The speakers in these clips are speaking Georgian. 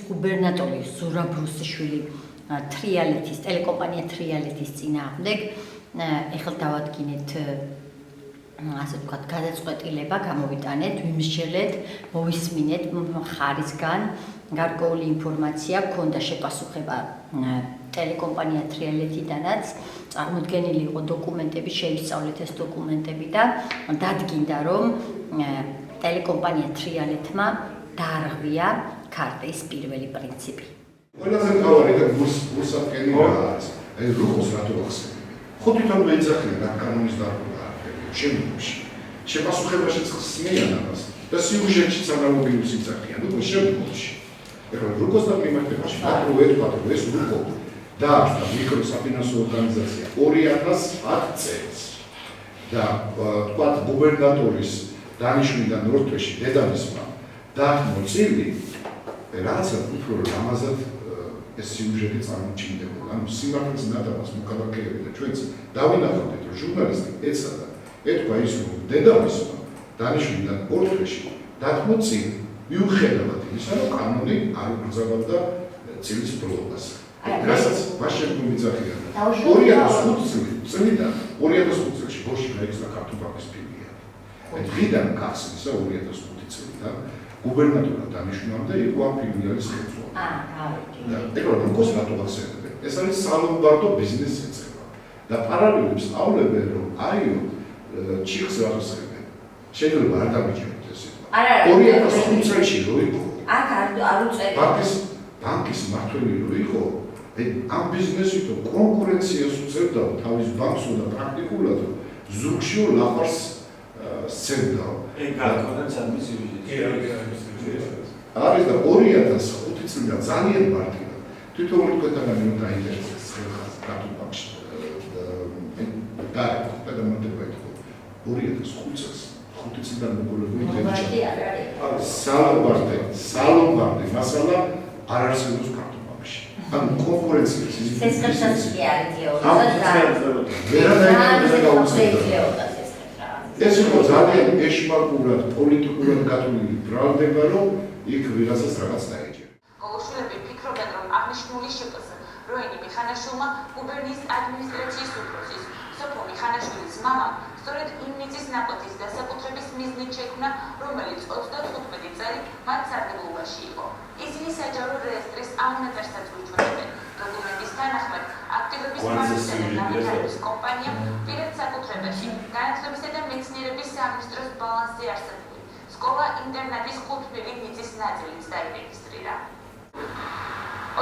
გუბერნატორი ზურაბ რუსიშვილი თრიალეთის ტელეკომპანია თრიალეთის წინააღმდეგ ეხლა დავადგინეთ ასე ვთქვათ გადაწყვეტილება გამოვიტანეთ ვიმსჯელეთ მოვისმინეთ მხარისგან გარკვეული ინფორმაცია გქონდა შეპასუხება ტელეკომპანია თრიალეთიდანაც წარმოდგენილი იყო დოკუმენტები შეისწავლეთ ეს დოკუმენტები და დადგინდა რომ ტელეკომპანია თრიალეთმა დაარღვია ქარტის პირველი პრინციპი. ყველაზე მთავარი და გულსაფრენი რა არის? აი რუკოს რატო ახსენებ? ხო თვითონ მეძახიან რა კანონის დარღვევა შემდგომში. შეპასუხებაშიც ხსნიან ამას და სიუჟეტშიც ანალოგიურს იძახიან უკვე შემდგომში. ეხლა რუკოს და მიმართებაში რო ეთქვათ რომ ეს რუკო დაარსდა მიკროსაფინანსო ორგანიზაცია 2010 წელს და თქვათ გუბერნატორის დანიშვნიდან ნორთვეში დედამისმა დაათმოწილი რაღაცა უფრო რამაზად ეს სიუჟეტი წარმოჩინდებოდა. ანუ სიმართლეს ნათამას მოქალაქეები და ჩვენც დავინახავდით რომ ჟურნალისტი ეცადა ეთქვა ის რომ დედამისმა დანიშვნიდან ნორთვეში დაათმოწილი მიუხედავად იმისა რომ კანონი არ იგრძნობდა წილის ბლოკას. რასაც ვაშენტონი მიძახიან 2005 წლიდან 2005 წელს ბოში გაიხსნა ქართულ-ბანკის ფილიალი. დღიდან გახსნისა 2005 წლიდან გუბერნატორად დანიშნავდა იყო ამ ფილიალის ხელმძღვანელი. ეხლა რუკოს რატო ახსენებენ? ეს არის სალომბარდო ბიზნეს ეწევა და პარალელურად სწავლებენ რომ აიო ჩიხს რასწავლებენ. შეიძლება არ დამიჯეროთ ეს სიტყვა. 2005 წელში რო იყო. აქ არ უწევია. ბანკის მმართველი რო იყო, ამ ბიზნესითო კონკურენციას უწევდა თავის ბანკსო და პრაქტიკულად ზურგშიო ლაყარს სცემდა. გარკვეულად სადმის არის და 2005 წლიდან ძალიან მარტივად თვითონ ქვეყანამ დაინტერესდეს ხელხას ქართულ-ბანკში და გადამატება იყო 2005 წელს 5 წლიდან მოგოლებული სალომბარდე მასალა არ არსებობს ქართულ-ბანკში. ანუ კონკურენციის ეს იყო ძალიან ეშმაკურად, პოლიტიკურად გათვლილი ბრალდება, რომ იქ ვიღაცას რაღაც დაეჯერა. მოგოშულები ფიქრობენ, რომ აღნიშნული შპს როინი მიხანაშვილმა გუბერნიის ადმინისტრაციის უფროსის სოფო მიხანაშვილის მამამ სწორედ იმ მიწის ნაკვეთის დასაკუთრების მიზნით შექმნა, რომელიც 35 წელი მათ სარგებლობაში იყო. ისინი საჯარო რეესტრის აუნატერსაც უჩვენებენ. დოკუმენტის თანახმად აქტივების მარცხენა და განვითარების კომპანია პირად საკუთრებაში განათლებისა და მეცნიერების სამინისტროს ბალანსზე არსებული სკოლა-ინტერნატის 5 მიწის ნაწილიც დაირეგისტრირა.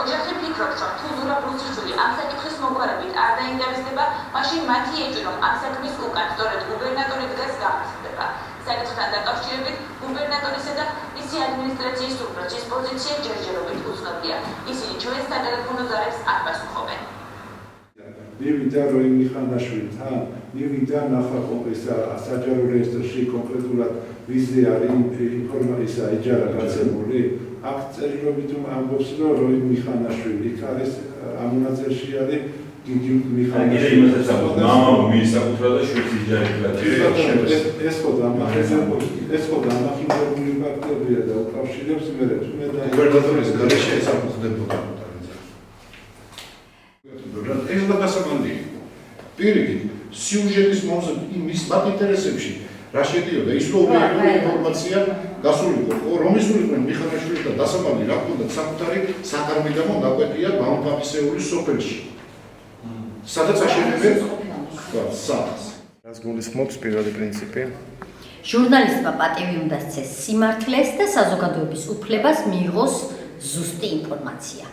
ოჯახი ფიქრობს, რომ თუ ზურაბ რუსიშვილი ამ საკითხის მოგვარებით არ დაინტერესდება, მაშინ მათი ეჭვი, რომ ამ საქმის უკან სწორედ გუბერნატორი დგას გამწდება. საკითხთან დაკავშირებით გუბერნატორისა და მისი ადმინისტრაციის უფროსის პოზიცია ჯერჯერობით უცნობია. ისინი ჩვენს სატელეფონო ზარებს არ პასუხობენ. მივიდა როინი მიხანაშვილთან, მივიდა ნახა საჯარო რეესტრში კონკრეტულად ვიზზე არის ინფორმაცია იჯარა გაცემული. აქ წერილობით ამბობს, რომ როინი მიხანაშვილი იქ არის ამ მონაცემში არის გიგი მიხანაშვილი. მამა მიისაკუთრა და შვილს იჯარებდა. ეს ხო დამახინჯებული ფაქტებია და უკავშირებს მერებს მე და გუბერნატორის გარეშე ესაფუძნებოდა. ეს და დასამალი იყო. პირიქით, სიუჟეტის მომზად იმის მათ ინტერესებში რა შედიოდა ის რომ ინფორმაცია გასულიყო, რომ ისულიყვნენ მიხანაშვილი და დასამალი რა ქონდა საკუთარი საკარმიდამო ნაკვეთია ბამფაფისეულის სოფელში. სადაც აშენებენ სადაც. რას გულისხმობს პირველი პრინციპი? ჟურნალისტმა პატივი უნდა სცეს სიმართლეს და საზოგადოების უფლებას მიიღოს ზუსტი ინფორმაცია.